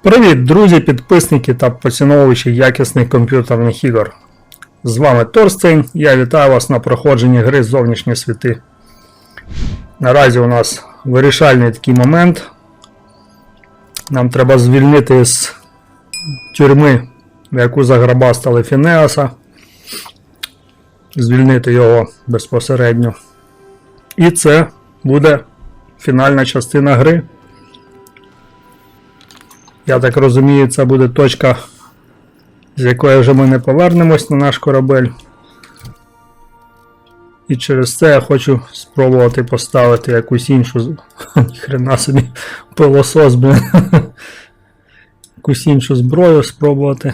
Привіт, друзі, підписники та поціновувачі якісних комп'ютерних ігор. З вами Торстейн, я вітаю вас на проходженні гри Зовнішні Світи. Наразі у нас вирішальний такий момент. Нам треба звільнити з тюрми, в яку заграбастали Фінеаса. Звільнити його безпосередньо. І це буде фінальна частина гри. Я так розумію, це буде точка, з якої вже ми не повернемось на наш корабель. І через це я хочу спробувати поставити якусь іншу... Хрена собі, пилосос, блин. Якусь іншу зброю спробувати.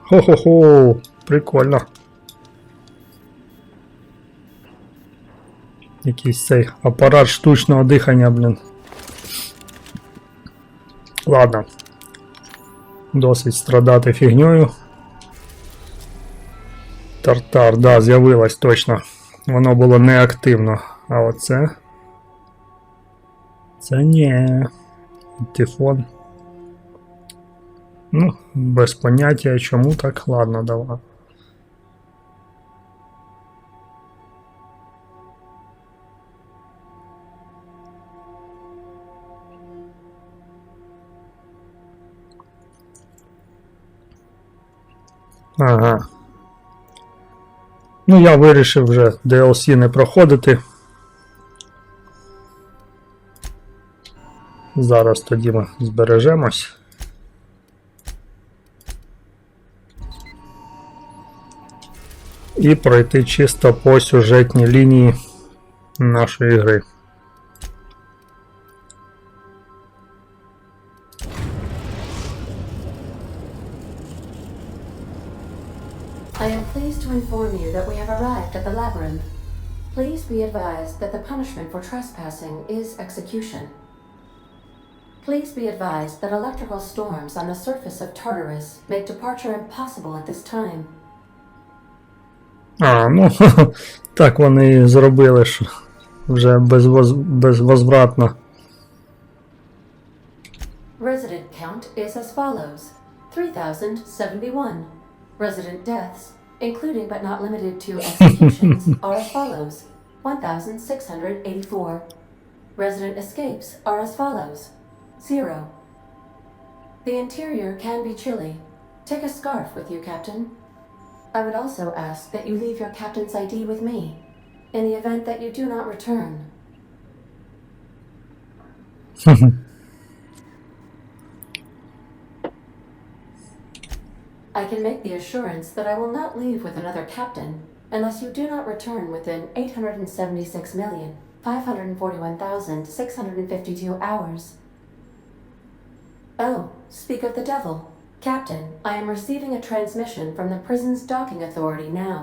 Хо-хо-хо, прикольно. Якийсь цей апарат штучного дихання, блін. Ладно. Досить страдати фігньою. Тартар, да, з'явилось точно. Воно було неактивно. А оце... Це ні. Тифон. Ну, без поняття, чому так. Ладно, давай. Ага. Ну, я вирішив вже DLC не проходити. Зараз тоді ми збережемось. І пройти чисто по сюжетній лінії нашої гри. I am pleased to inform you that we have arrived at the labyrinth. Please be advised that the punishment for trespassing is execution. Please be advised that electrical storms on the surface of Tartarus make departure impossible at this time. А, ну, так вони і зробили, що вже безвозвратно. Resident count is as follows: 3,071. Resident deaths, including but not limited to executions, are as follows: 1,684. Resident escapes are as follows: 0. The interior can be chilly. Take a scarf with you, Captain. I would also ask that you leave your captain's ID with me, in the event that you do not return. I can make the assurance that I will not leave with another captain unless you do not return within 876,541,652 hours. Oh, speak of the devil. Captain, I am receiving a transmission from the prison's docking authority now.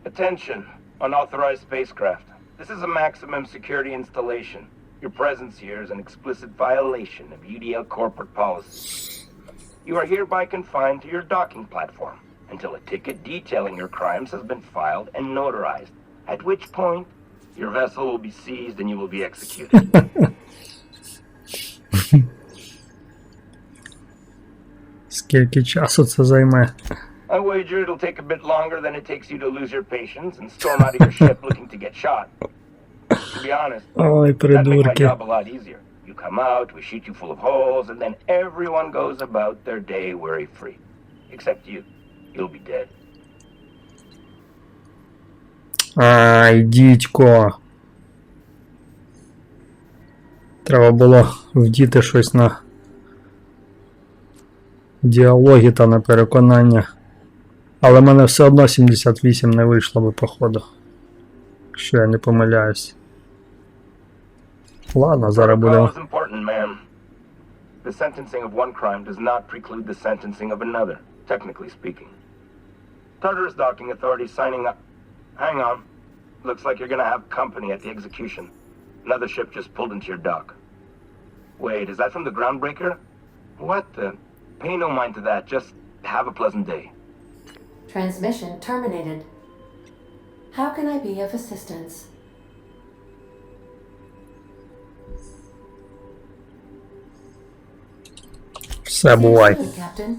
Attention, unauthorized spacecraft. This is a maximum security installation. Your presence here is an explicit violation of UDL corporate policy. You are hereby confined to your docking platform until a ticket detailing your crimes has been filed and notarized, at which point your vessel will be seized and you will be executed. Скільки часу це займе? I wager it'll take a bit longer than it takes you to lose your patience and storm out of your ship looking to get shot. To be honest, Ой, that makes my придурки. job a lot easier. You come out, we shoot you full of holes, and then everyone goes about their day worry-free. Except you. You'll be dead. Ай, дідько. Треба було вдіти щось на діалоги та на переконання. Але в мене все одно 78 не вийшло би, походу. Якщо я не помиляюсь. Ладно, зараз будемо. Protocol is important, ma'am. The sentencing of one crime does not preclude the sentencing of another, technically speaking. Tartarus docking authority signing up. Hang on. Looks like you're gonna have company at the execution. Another ship just pulled into your dock. Wait, is that from the groundbreaker? What the? Pay no mind to that. Just have a pleasant day. Transmission terminated. How can I be of assistance? Все, бувай. Captain.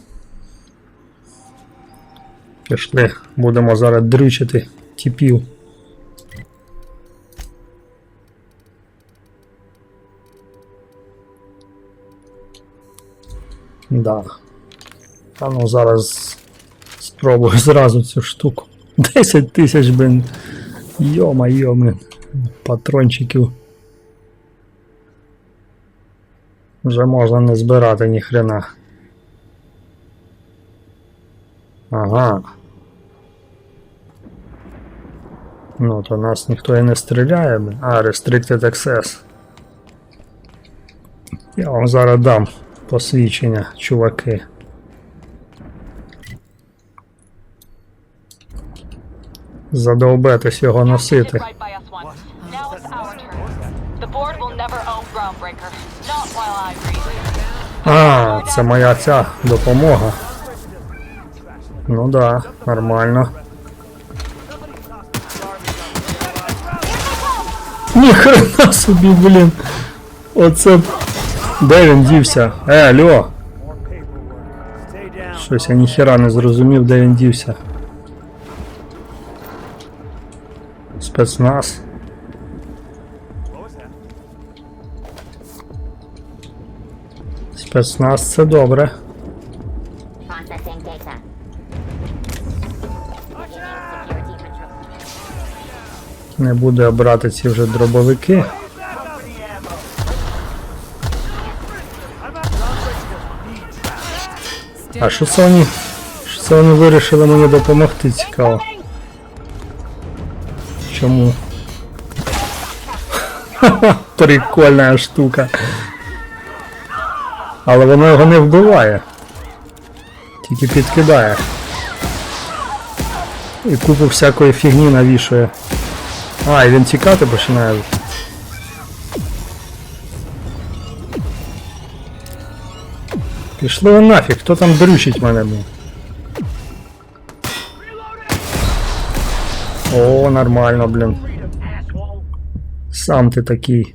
Пішли. Будемо зараз дрючити тіпів. Да. А ну зараз спробую зразу цю штуку. 10 тисяч, блин. Йо-майо, блин. Патрончиків. Вже можна не збирати ні хрена. Ага. Ну, то нас ніхто і не стріляє, блин. А, Restricted Access. Я вам зараз дам посвідчення, чуваки. Задовбетесь його носити. А, це моя ця допомога. Ну да, нормально. Ніхрена собі, блін. Оце... Де він дівся? Алло! Щось я ніхера не зрозумів, де він дівся. Спецназ. Спецназ це добре. Не буду я брати ці вже дробовики. А що це вони? Що це вони вирішили мені допомогти, цікаво? Чому? Ха-ха, прикольна штука. Але воно його не вбиває. Тільки підкидає. І купу всякої фігні навішує. А, і він тікати починає. Пішли ви нафіг, хто там дрючить мене, блін? О, нормально, блін. Сам ти такий.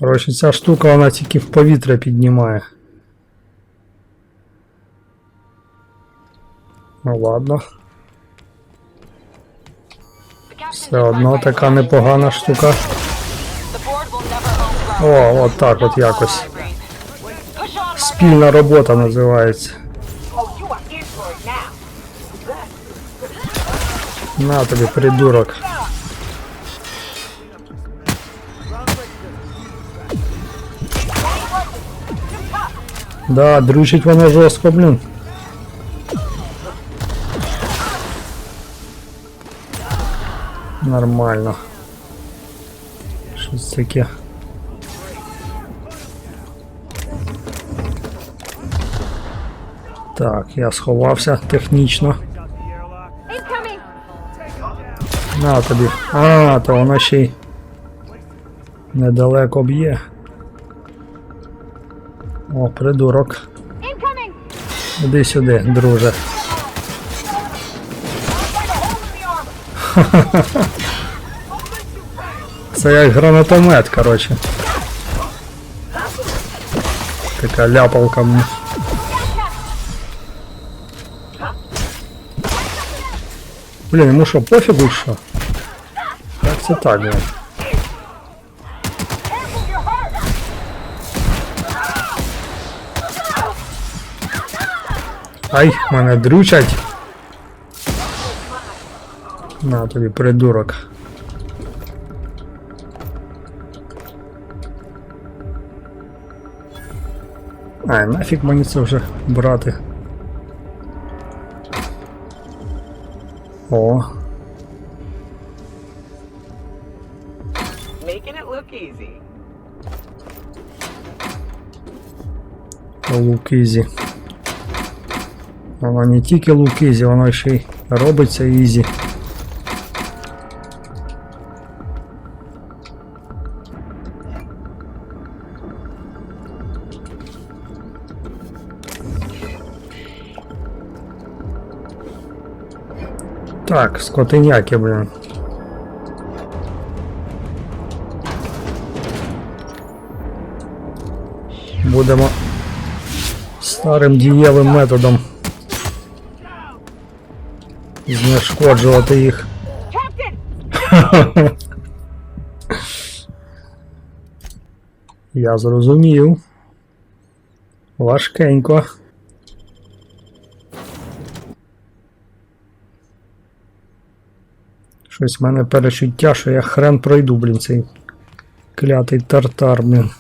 Коротше, ця штука, вона тільки в повітря піднімає. Ну ладно. Все одно така непогана штука. О, от так от якось. Спільна робота називається. На тобі, придурок. Да, дрючить воно жорстко, блін. Нормально. Щось таке. Так, я сховався технічно. На тобі. А, то воно ще й недалеко б'є. О, придурок. Іди сюди, друже. Це як гранатомет, коротше. Така ляпалка мені. Блін, йому що, пофігу що? Як це так, блін? Ай, мене дрючать. На тобі, придурок. Ай, нафіг мені це вже брати. О. Лук-ізі. Воно не тільки лук-ізі, воно ще й робиться ізі. Так, скотиняки, блін. Будемо старим дієвим методом знешкоджувати їх. Я зрозумів. Важкенько. Щось в мене перечуття, що я хрен пройду, блін, цей клятий тартар, блін.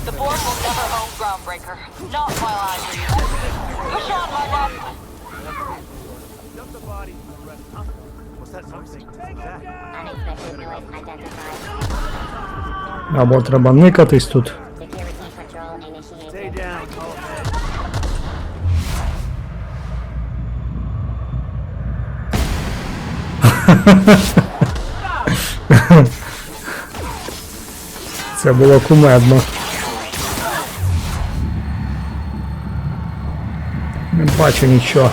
The board will never own Groundbreaker. Not while I leave. Push on, my love. Unexpected noise identified. Або треба никатись тут. Security patrol initiated. Це було кумедно. Не бачу нічого.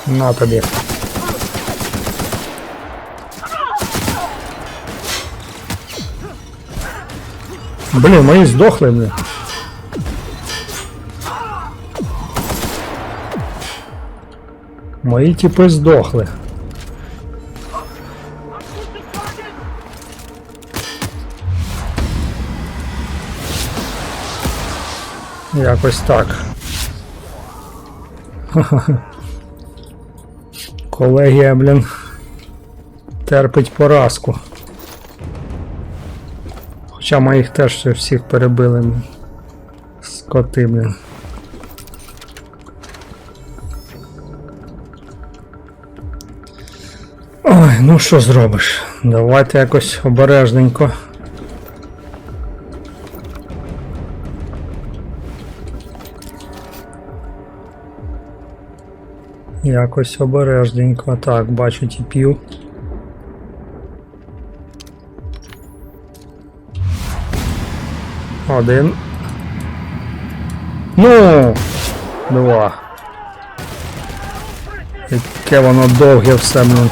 На тобі. Блін, мої здохли, блін. Мої типи здохли. Якось так. Колегія, блін, терпить поразку. Хоча моїх теж всіх перебили, блін. Скоти, блін. Ой, ну що зробиш? Давайте якось обережненько. Якось обережненько. Так, бачу тіпів. Один. Ну! Два. Яке воно довге все, блін.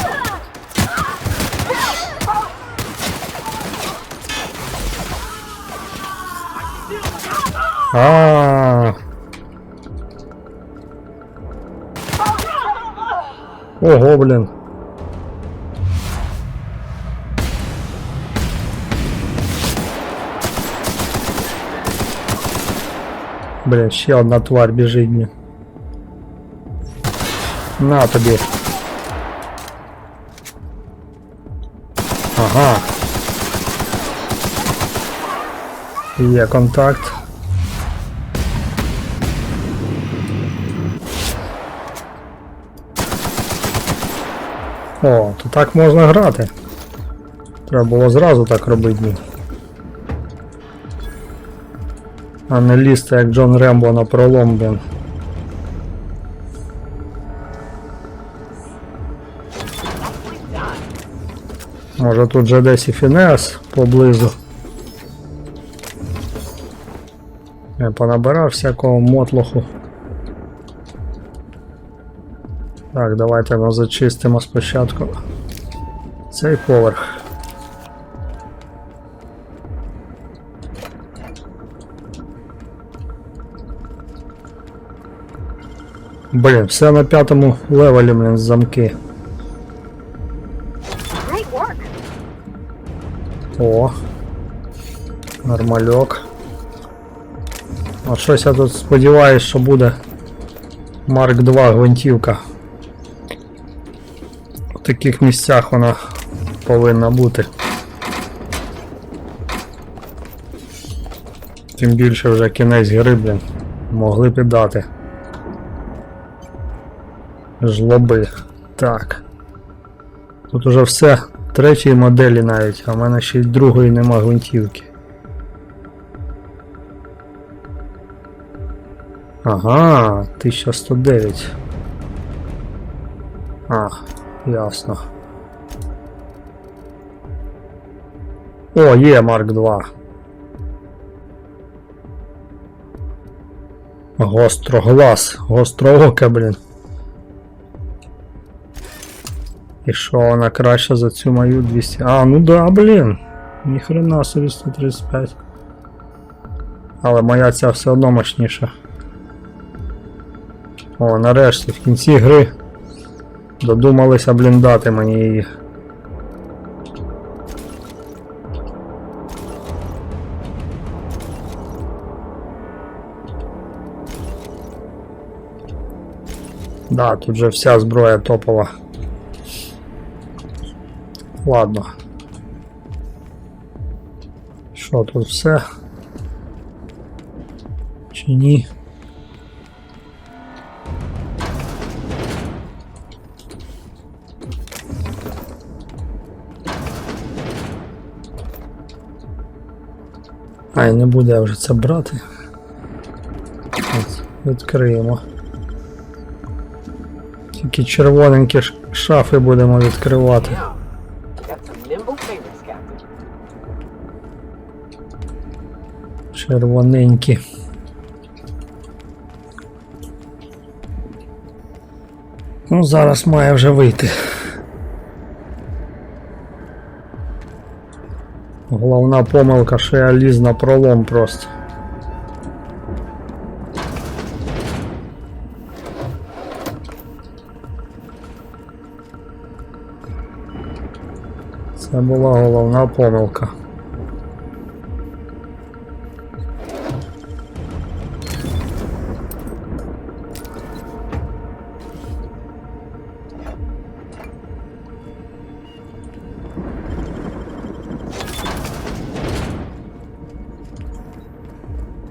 Ого, блін. Блін, ще одна тварь біжить мені. На тобі. Ага. Є контакт. О, то так можна грати. Треба було зразу так робити. А не лізти, як Джон Рембо на пролом, блін. Може тут же десь і Фінес поблизу. Я понабирав всякого мотлоху. Так, давайте ми зачистимо спочатку цей поверх. Блін, все на 5-му левелі, блін, замки. О, нормальок. От щось я тут сподіваюсь, що буде Марк 2 гвинтівка. В таких місцях вона повинна бути. Тим більше вже кінець гри, блін, могли б і дати. Жлоби. Так. Тут уже все третьої моделі навіть, а в мене ще й другої нема гвинтівки. Ага, 1109. А, ясно. О, є Марк 2. Гостроглаз, гострооке, блін. І що вона краща за цю мою 200? А, ну да, блін. Ніхрена собі 135. Але моя ця все одно мощніша. О, нарешті, в кінці гри додумалися, блін, дати мені її. Да, тут же вся зброя топова. Ладно. Що, тут все? Чи ні? Ай, не буде я вже це брати. От, відкриємо. Тільки червоненькі шафи будемо відкривати. Червоненькі. Ну, зараз має вже вийти. Головна помилка, що я ліз на пролом просто. Це була головна помилка.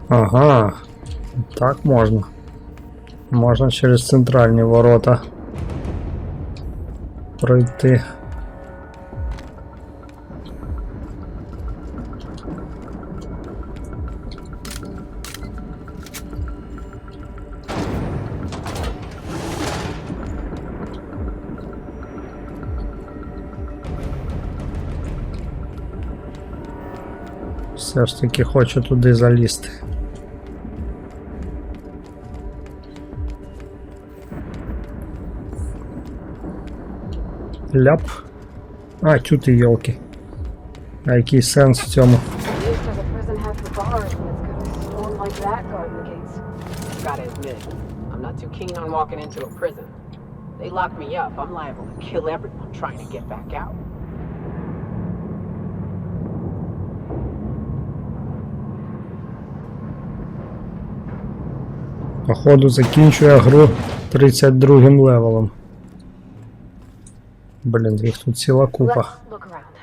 Ага, так можна. Можна через центральні ворота пройти. Все ж таки хочу туди залізти. Ляп. А, чути йолки. А який сенс в цьому? Gotta admit, I'm not too keen on walking into a prison. They lock me up, I'm liable to kill everyone trying to get back out. Походу закінчує гру 32-м левелом. Блін, їх тут ціла купа. Let's look around.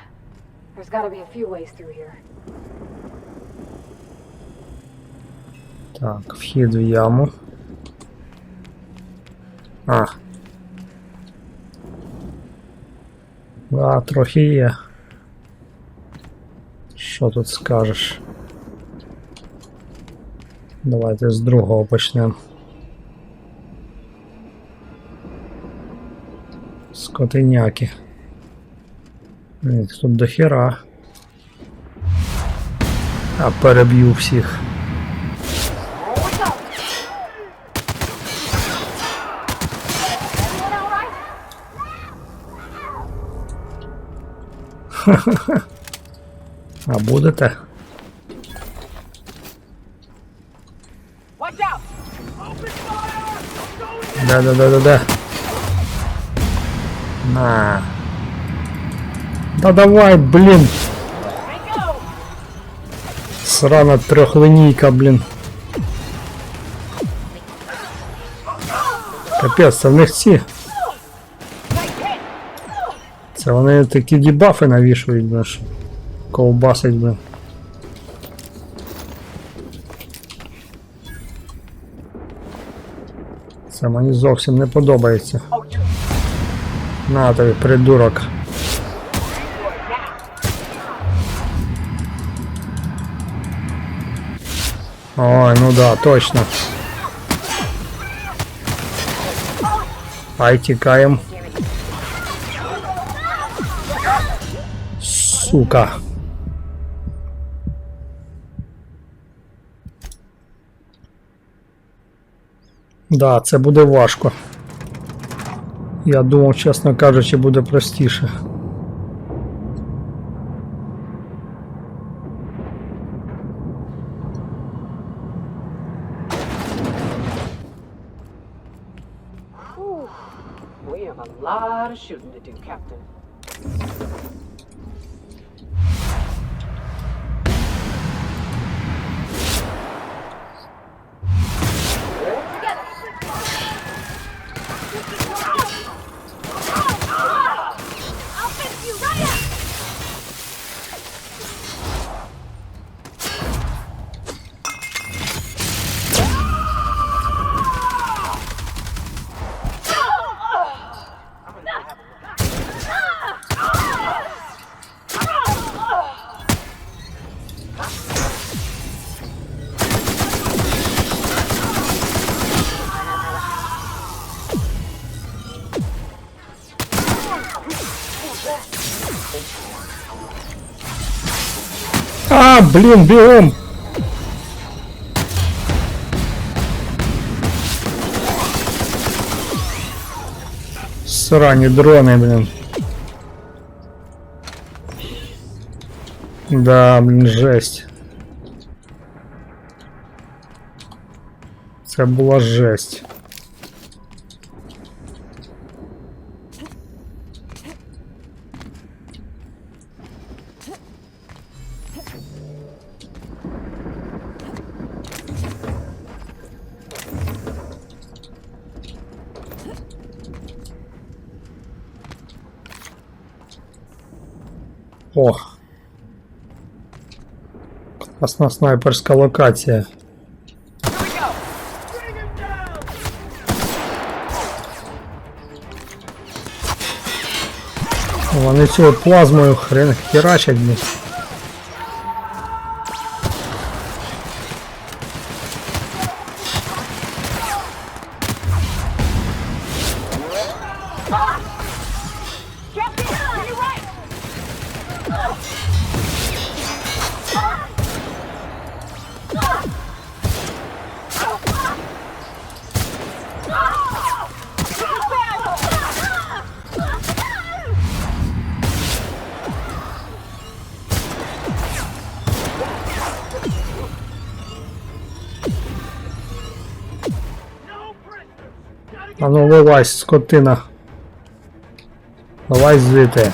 There's gotta be a few ways through here. Так, вхід в яму. А. Да, трохи є. Що тут скажеш? Давайте з другого почнемо. Скотиняки. Їх тут дохера. А переб'ю всіх. Ха-ха-ха. А будете? Да. На. Да давай, блин. Срана трехлинейка, блин. Капець, це в них ці. Це вони такі дебафи навішують, блин, що ковбасить, блин. Це мені зовсім не подобається. На тобі, придурок. Ой, ну да, точно. Ай, тікаємо. Сука. Да, це буде важко. Я думав, чесно кажучи, буде простіше. We have a lot of shooting to do, Captain. А, блін, бігом! Срані дрони, блін. Да, блін, жесть. Це була жесть. О! Класна снайперська локація. Вони цього плазмою хрен херачать, блін. А ну вилазь, скотина. Вилазь звідти.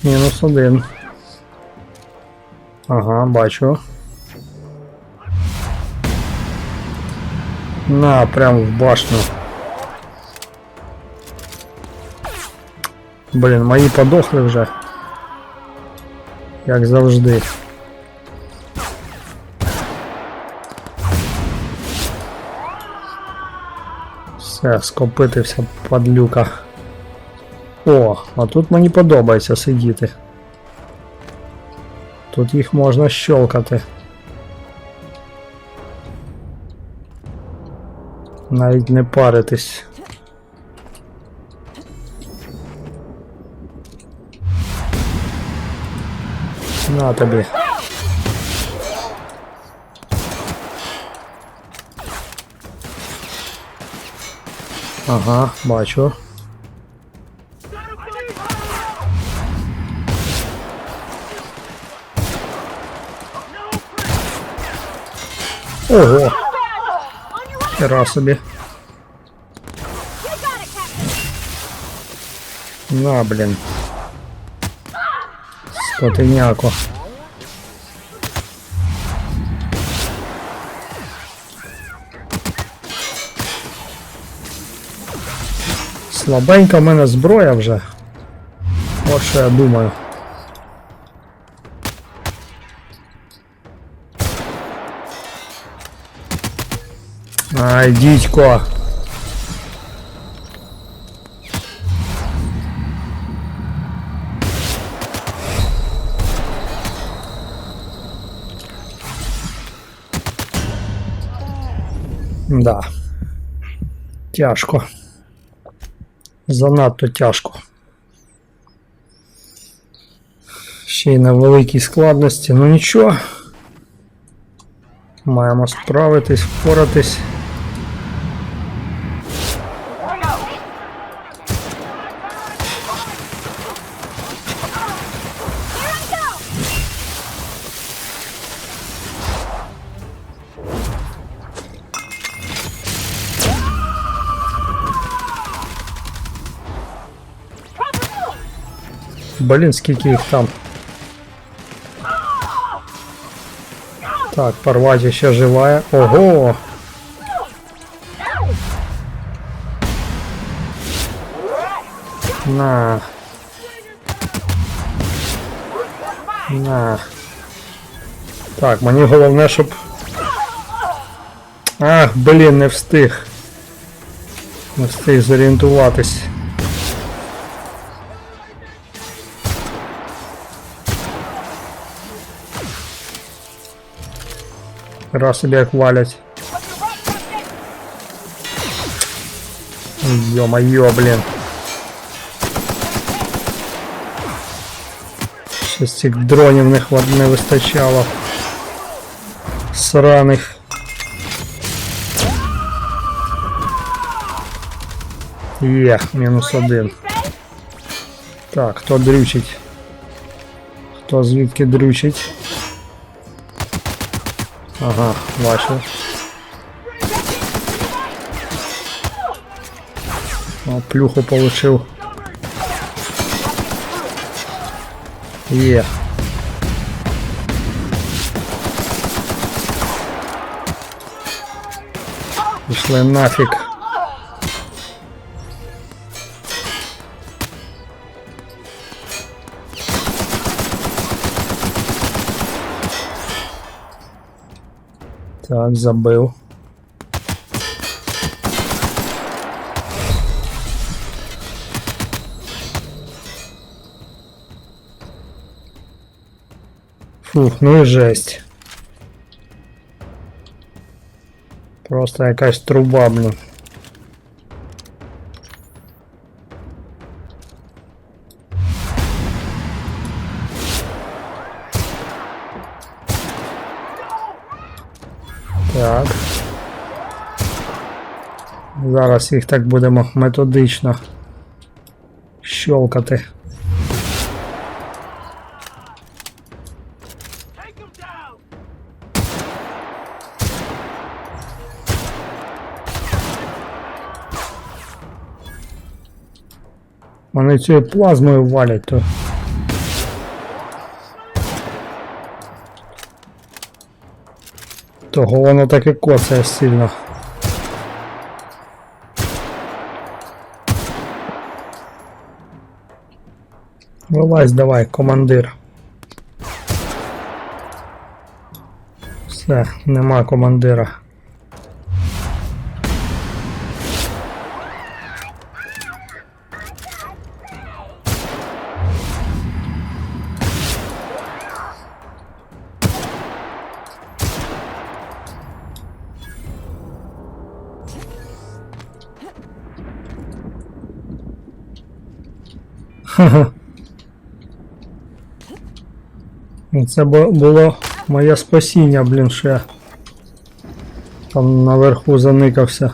-1. Ага, бачу. На, прям в башню. Блін, мої подохли вже. Як завжди. Все, скопитився падлюка. О, а тут мені подобається сидіти. Тут їх можна щелкати. Навіть не паритись. На тобі. Ага, бачу. Ого! Хера собі. На, блін. Скотиняко. Слабенька в мене зброя вже. От що я думаю. Ай, дідько. Да. Тяжко. Занадто тяжко. Ще й на великій складності, ну нічого. Маємо справитись, впоратись. Блін, скільки їх там. Так, порвать ще живая. Ого! На. На. Так, мені головне, щоб... Ах, блін, не встиг. Не встиг зорієнтуватись. Раз себе як валять. Ё-моё, блин. Щось цих дронів не вистачало. Сраних. Є, -1. Так, хто дрючить? Хто звідки дрючить? Ага, бачу. О, плюху получив. Є. Пішли нафіг. Так, забив. Фух, ну і жесть. Просто якась труба, блін. Так. Зараз їх так будемо методично щелкати. Вони цією плазмою валять, то... Того воно так і коцає сильно. Вилазь давай, командир. Все, нема командира. Ха-ха. Це було моє спасіння, блін, що я там наверху заникався.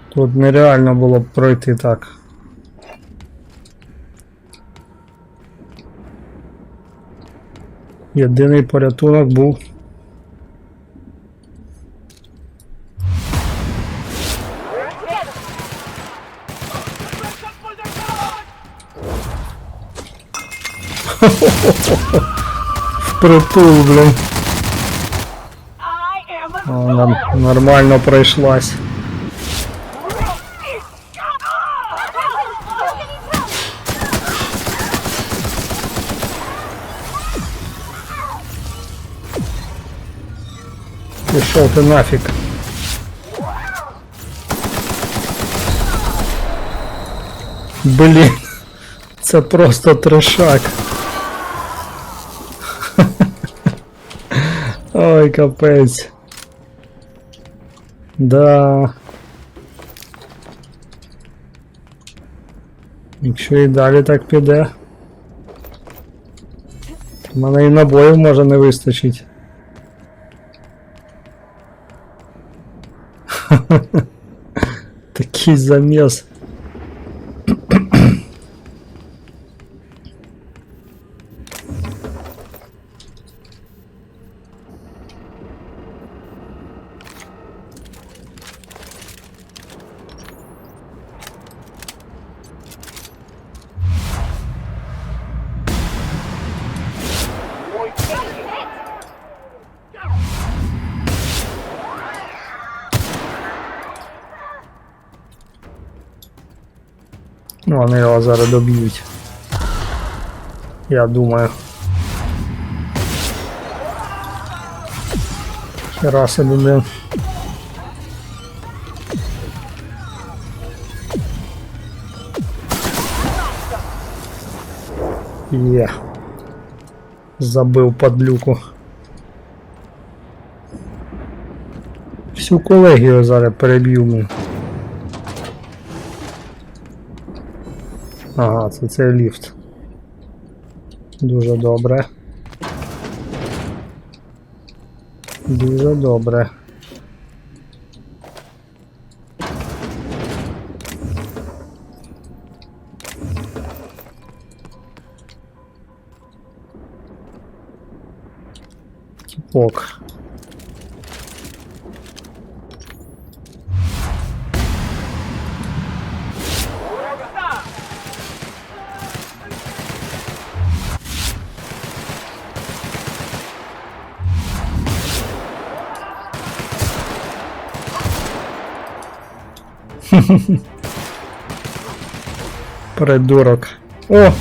Тут нереально було б пройти так. Єдиний порятунок був. Впритул, блін. О, нормально пройшлась. Пішов ти нафіг. Блін. Це просто трешак. Ой, капець. Да. Якщо і далі так піде, то мене і набоїв може не вистачить. Такий замес. Вони його зараз доб'ють. Я думаю. Хера собі, блин. Є. Забив падлюку. Всю колегію зараз переб'ю, блин. Ага, це цей ліфт. Дуже добре. Дуже добре. Тіпок. Придурок. О!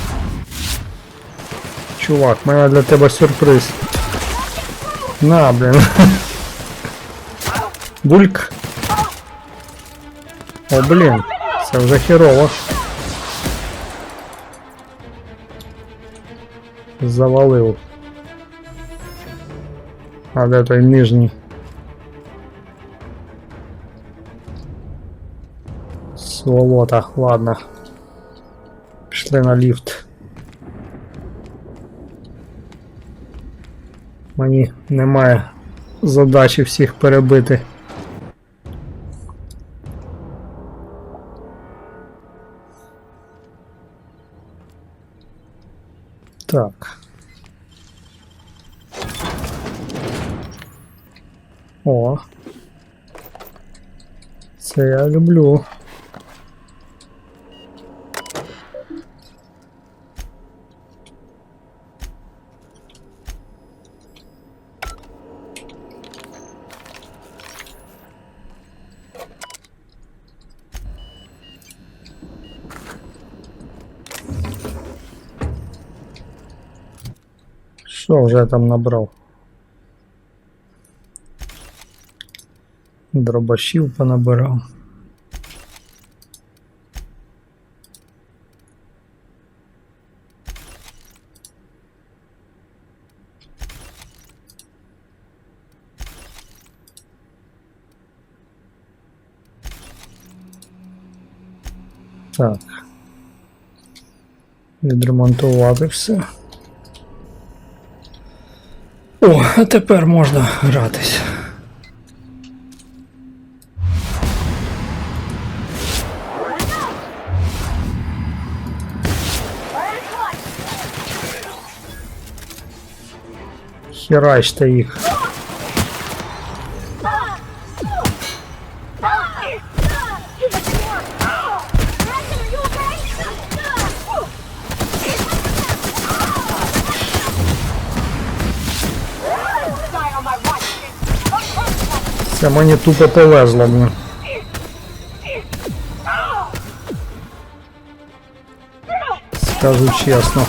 Чувак, в мене для тебе сюрприз. На, блін. Бульк. О, блін. Це вже херово. Завалив. А де той нижній? Сволота, ладно. Пішли на ліфт. Мені немає задачі всіх перебити. Так. О. Це я люблю. Що вже там набрав? Дробашів понабирав. Так. Відремонтувати все. О, а тепер можна гратись. Херачте їх. Це мені тупо повезло, блин. Скажу чесно.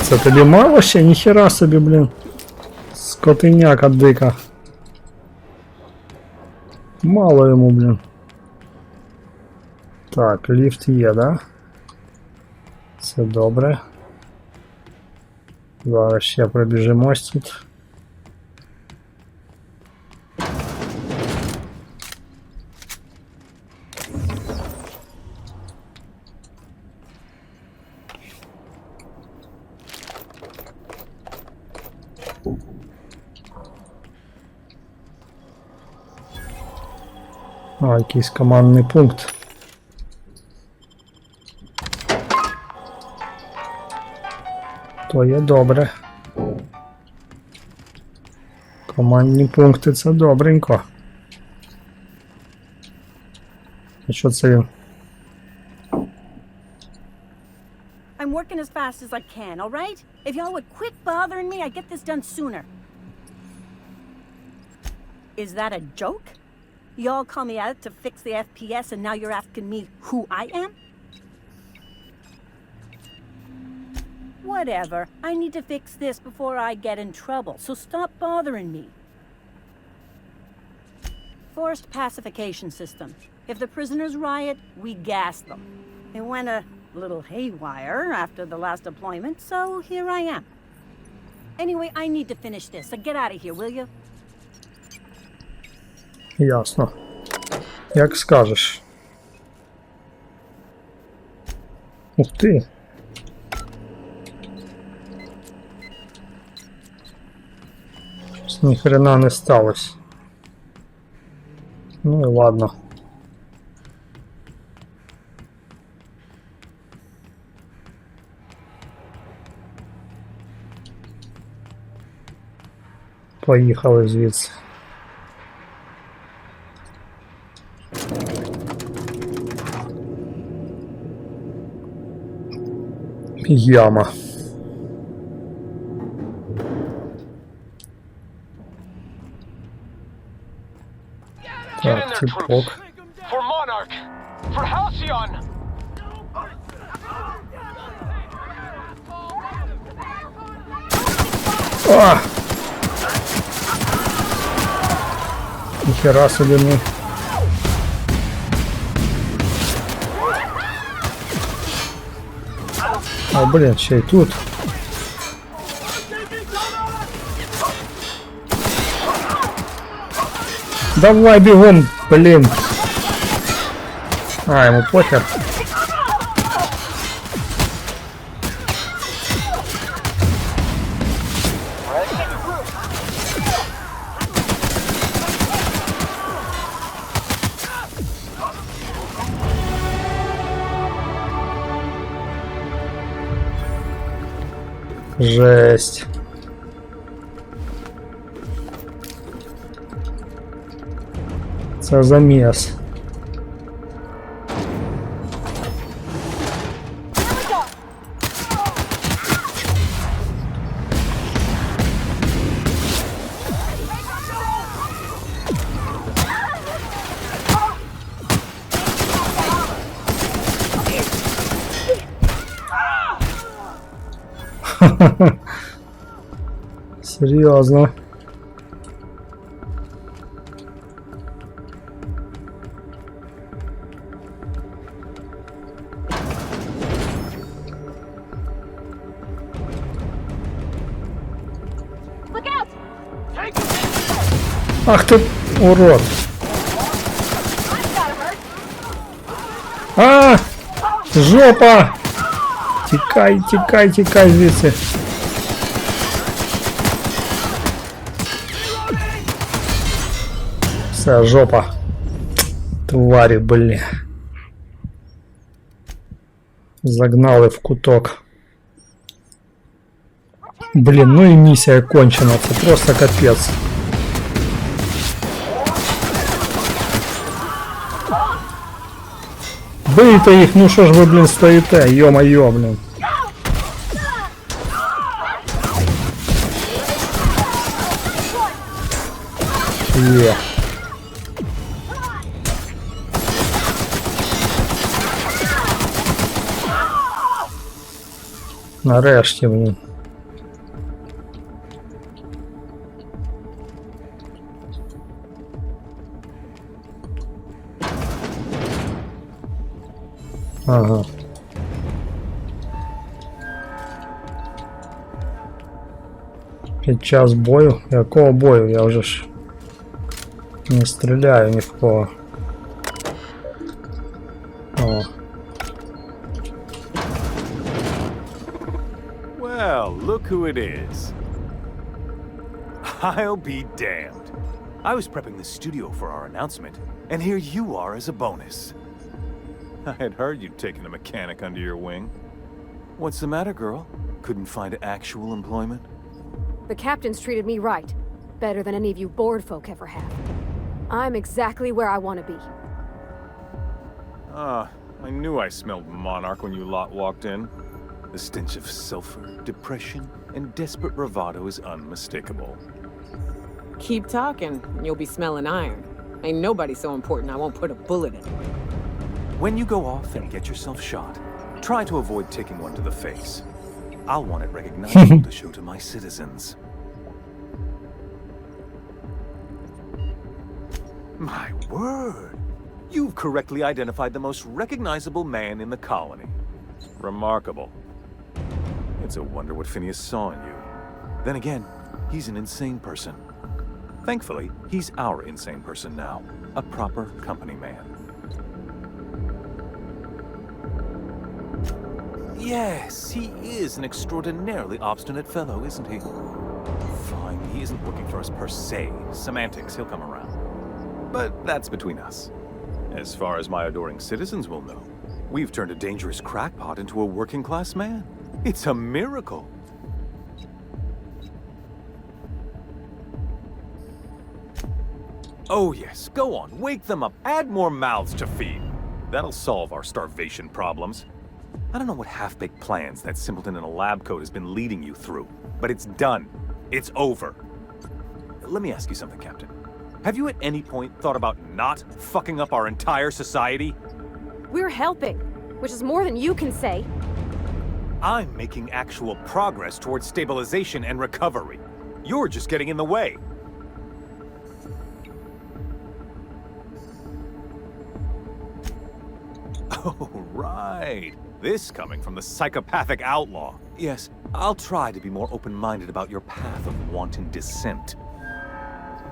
Це тобі мало ще? Ніхера собі, блін. Скотиняка дика. Мало йому, блін. Так, ліфт є, да? Це добре. Зараз ще пробіжимось тут. О, якийсь командний пункт. То є добре. Командні пункти — це добренько. А що це він? I'm working as fast as I can, all right? If y'all would quit bothering me, I'd get this done sooner. Is that a joke? Y'all call me out to fix the FPS and now you're asking me who I am? Whatever. I need to fix this before I get in trouble, so stop bothering me. Forced pacification system. If the prisoners riot, we gas them. It went a little haywire after the last deployment, so here I am. Anyway, I need to finish this, so get out of here, will you? Ясно. Як скажеш. Ух ти. Ні хрена не сталося. Ну і ладно. Поїхали звідси. Яма. Так, типок. For Monarch! For Halcyon! А! Ніхера собі не. О, блін, ще й тут. Давай бігом, блін. А, йому похер. Жесть. Це заміс. Серйозно. Ах ты, урод! А! Жопа! Тікай, тікай, тікай звідси. Все, жопа. Тварі, блін. Загнали в куток. Блін, ну і місія кончена, це просто капець. Бийте їх, ну що ж ви, блін, стоїте, йо-майо, блін. Є. Нарешті, блін. Ага. Під час бою? Якого бою? Я вже ж не стріляю ні в кого. О. Well, look who it is. I'll be damned. I was prepping the studio for our announcement, and here you are as a bonus. I had heard you'd taken a mechanic under your wing. What's the matter, girl? Couldn't find actual employment? The captain's treated me right. Better than any of you bored folk ever have. I'm exactly where I want to be. I knew I smelled Monarch when you lot walked in. The stench of sulfur, depression, and desperate bravado is unmistakable. Keep talking, and you'll be smelling iron. Ain't nobody so important I won't put a bullet in. When you go off and get yourself shot, try to avoid taking one to the face. I'll want it recognizable to show to my citizens. My word! You've correctly identified the most recognizable man in the colony. Remarkable. It's a wonder what Phineas saw in you. Then again, he's an insane person. Thankfully, he's our insane person now. A proper company man. Yes, he is an extraordinarily obstinate fellow, isn't he? Fine, he isn't looking for us per se. Semantics, he'll come around. But that's between us. As far as my adoring citizens will know, we've turned a dangerous crackpot into a working-class man. It's a miracle. Oh yes, go on, wake them up, add more mouths to feed. That'll solve our starvation problems. I don't know what half-baked plans that simpleton in a lab coat has been leading you through, but it's done. It's over. Let me ask you something, Captain. Have you at any point thought about not fucking up our entire society? We're helping, which is more than you can say. I'm making actual progress towards stabilization and recovery. You're just getting in the way. Oh, right. This coming from the psychopathic outlaw. Yes, I'll try to be more open-minded about your path of wanton descent.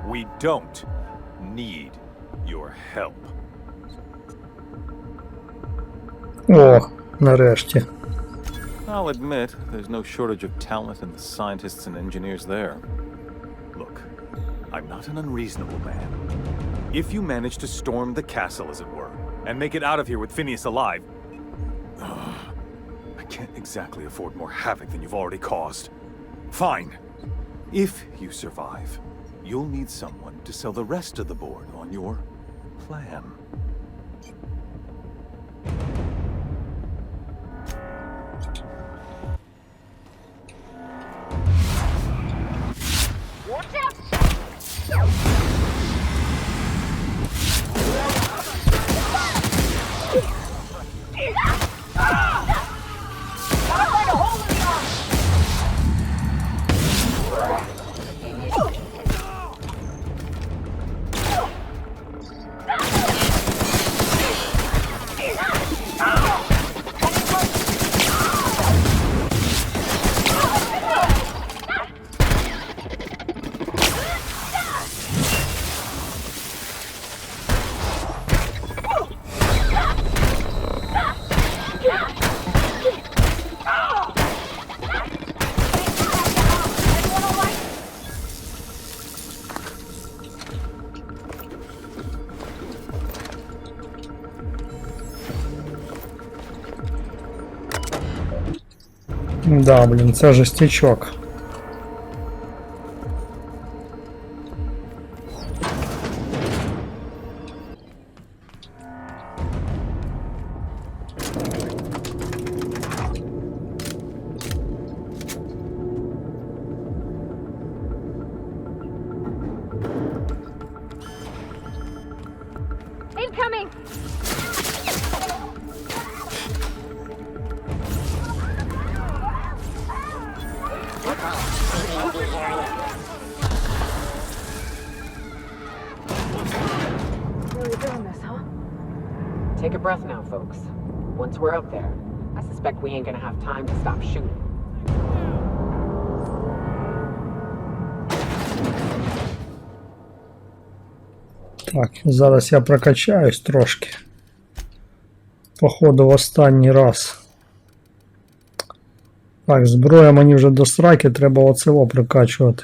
We don't need your help. О, нарешті. I'll admit, there's no shortage of talent in the scientists and engineers there. Look, I'm not an unreasonable man. If you manage to storm the castle, as it were, and make it out of here with Phineas alive, I can't exactly afford more havoc than you've already caused. Fine. If you survive, you'll need someone to sell the rest of the board on your plan. Да, блін, це жестячок. Incoming! Really doing this, huh? Take a breath now, folks. Once we're up there, I suspect we ain't gonna have time to stop shooting. Так, зараз я прокачаюсь трошки. Походу в останній раз. Так, зброя мені вже до сраки, треба оцево прокачувати.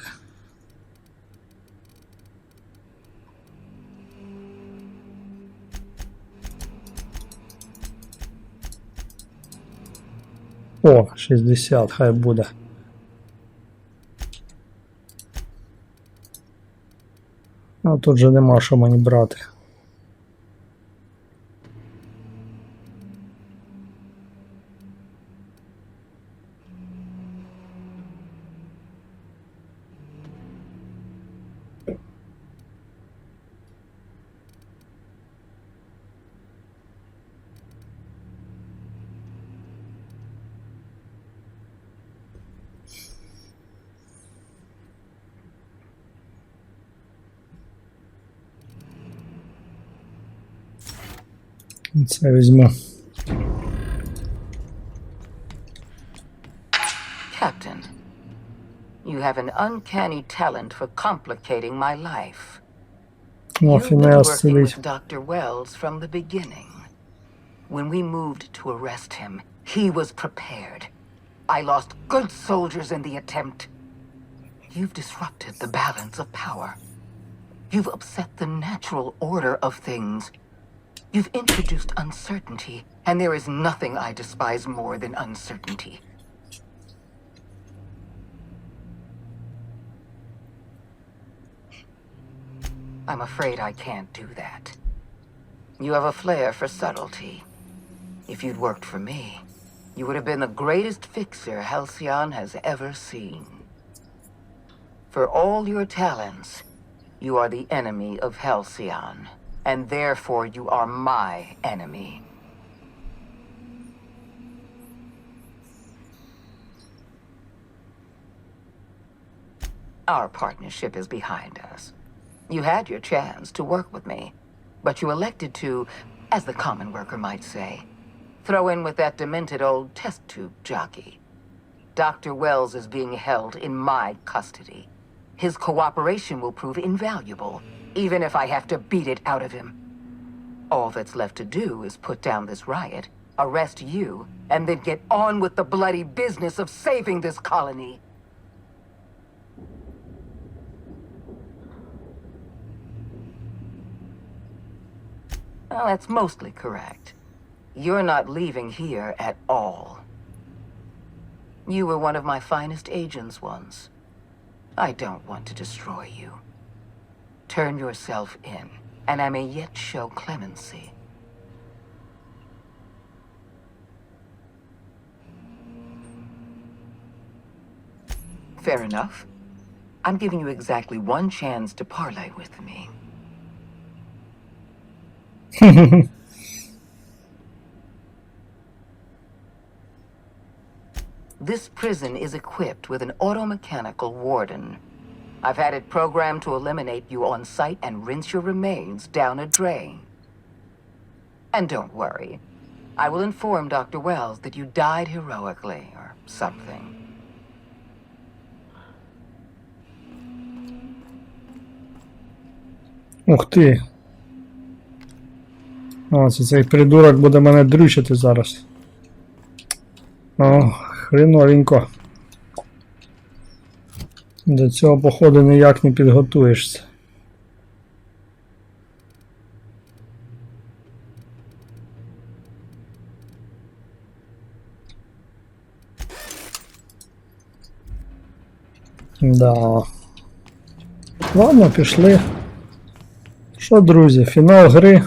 О, 60, хай буде. А тут же нема що мені брати. Це візьму. Captain, you have an uncanny talent for complicating my life. О, You've been Фінал working сидить. with Dr. Wells from the beginning. When we moved to arrest him, he was prepared. I lost good soldiers in the attempt. You've disrupted the balance of power. You've upset the natural order of things. You've introduced uncertainty, and there is nothing I despise more than uncertainty. I'm afraid I can't do that. You have a flair for subtlety. If you'd worked for me, you would have been the greatest fixer Halcyon has ever seen. For all your talents, you are the enemy of Halcyon, and therefore you are my enemy. Our partnership is behind us. You had your chance to work with me, but you elected to, as the common worker might say, throw in with that demented old test tube jockey. Dr. Wells is being held in my custody. His cooperation will prove invaluable, even if I have to beat it out of him. All that's left to do is put down this riot, arrest you, and then get on with the bloody business of saving this colony. Well, that's mostly correct. You're not leaving here at all. You were one of my finest agents once. I don't want to destroy you. Turn yourself in, and I may yet show clemency. Fair enough. I'm giving you exactly one chance to parley with me. This prison is equipped with an automechanical warden. I've had it programmed to eliminate you on sight and rinse your remains down a drain. And don't worry. I will inform Dr. Wells that you died heroically, or something. Ух ти. О, цей придурок буде мене дрючити зараз. О, хреновенько. До цього, походу, ніяк не підготуєшся. Да. Ладно, пішли. Що, друзі, фінал гри.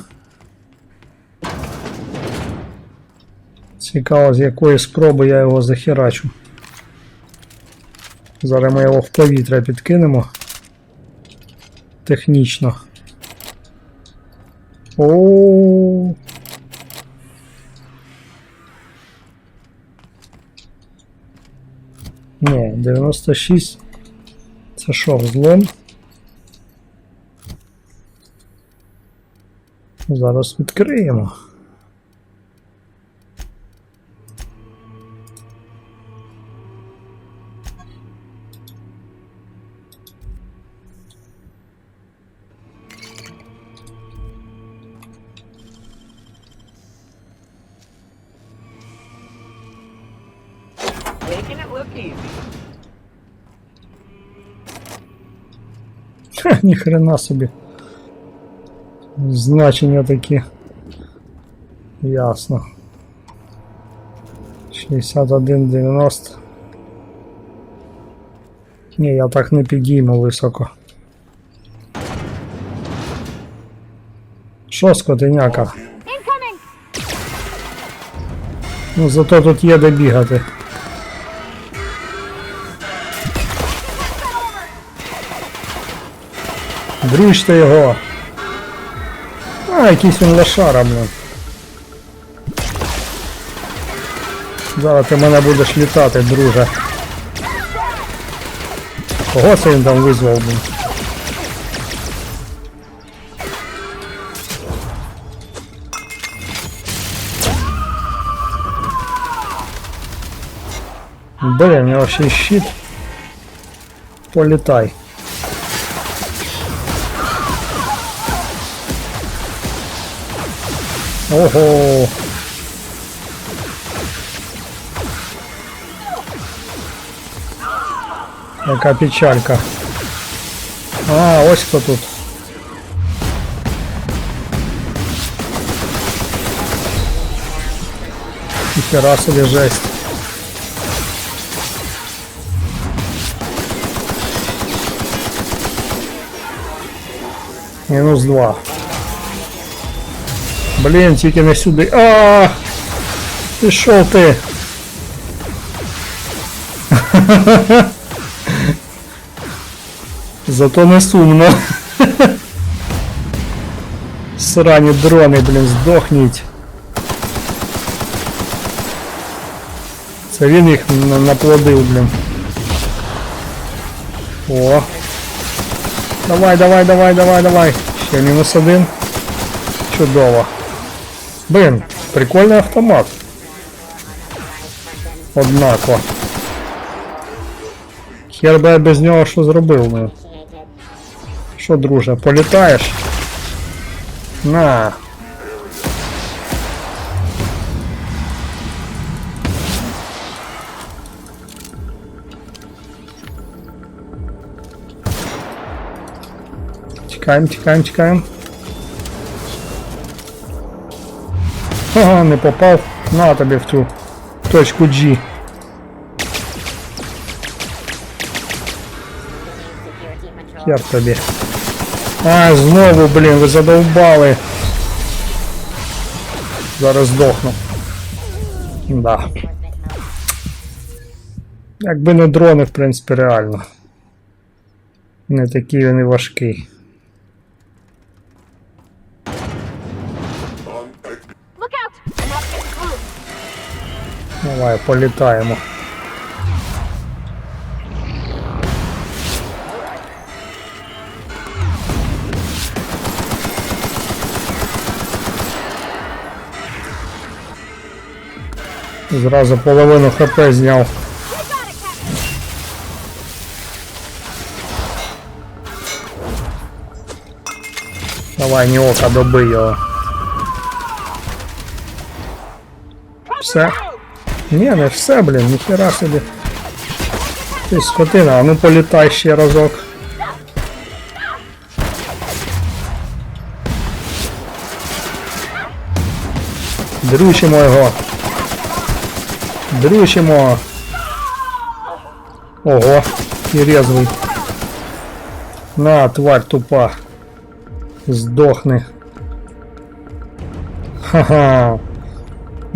Цікаво, з якої спроби я його захерачу. Зараз ми його в повітря підкинемо. Технічно. О. Ні, 96. Це що, взлом? Зараз відкриємо. making it look easy. Ха, ніхрена собі. Значення такі. Ясно. 61,90. Ні, я так не підійму високо. Що, скотиняка? Ну, зато тут є де бігати. Дрючте його! А, якийсь він лошара, блин. Зараз ти мене будеш літати, друже. Кого це він там визвав, блин? Блин, у нього ще й щит. Політай. Ого! Яка печалька. А, ось хто тут. Ніхера собі жесть. -2. Блін, тільки не сюди. А! Пішов ти. Зато не сумно. Срані дрони, блін, здохніть. Це він їх наплодив, блін. О. Давай, давай, давай, давай, давай. Ще -1. Чудово. Блін, прикольний автомат. Однако. Хер би я без нього що зробив, блін. Що, друже, політаєш? На. Тікаємо, тікаємо, тікаємо. Ага, не попав. На тобі в цю точку G. Хер тобі. А, знову, блін, ви задовбали. Зараз здохну. Да. Якби не дрони, в принципі, реально. Не такий він і важкий. Давай, політаємо. Зразу половину ХП зняв. Давай, не ока, добий його. Все. Ні, не все, блін, ніхера собі. Ти скотина, а ну політай ще разок. Дрючимо його. Дрючимо. Ого, і резвий. На, тварь тупа. Здохни. Ха-ха.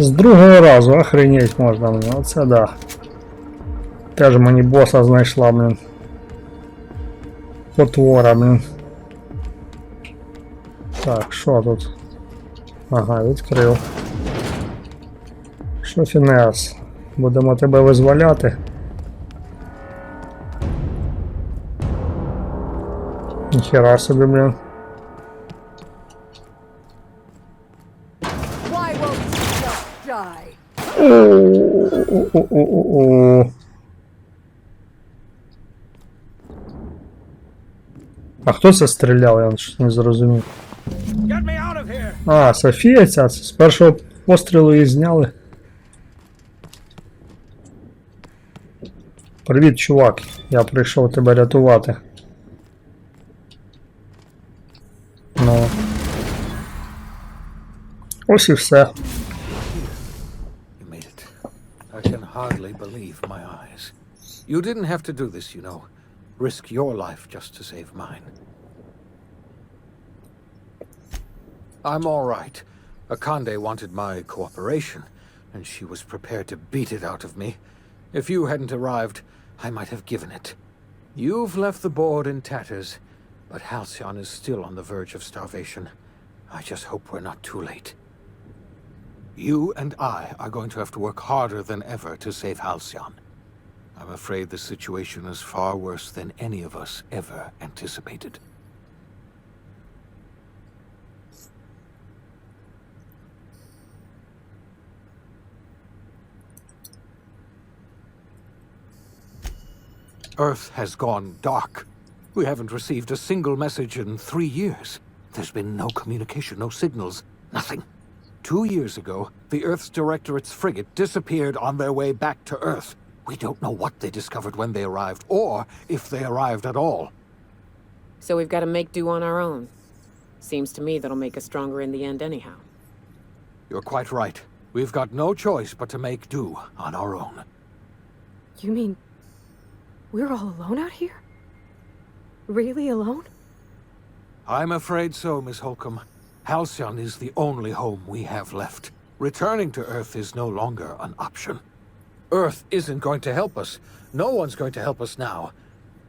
З другого разу, охренеть можна мені, оце да. Теж мені боса знайшла, блін. Потвора, блін. Так, що тут? Ага, відкрив. Що фінес? Будемо тебе визволяти. Ніхера собі, блін. А хто це стріляв, я щось не зрозумів. А, Софія ця, з першого пострілу її зняли. Привіт, чувак. Я прийшов тебе рятувати. Ну. Ось і все. You made it. I can hardly believe my eyes. You didn't have to do this, you know. Risk your life just to save mine. I'm all right. Akande wanted my cooperation, and she was prepared to beat it out of me. If you hadn't arrived, I might have given it. You've left the board in tatters, but Halcyon is still on the verge of starvation. I just hope we're not too late. You and I are going to have to work harder than ever to save Halcyon. I'm afraid the situation is far worse than any of us ever anticipated. Earth has gone dark. We haven't received a single message in 3 years. There's been no communication, no signals, nothing. 2 years ago, the Earth's Directorate's frigate disappeared on their way back to Earth. We don't know what they discovered when they arrived, or if they arrived at all. So we've got to make do on our own. Seems to me that'll make us stronger in the end anyhow. You're quite right. We've got no choice but to make do on our own. You mean we're all alone out here? Really alone? I'm afraid so, Miss Holcomb. Halcyon is the only home we have left. Returning to Earth is no longer an option. Earth isn't going to help us. No one's going to help us now.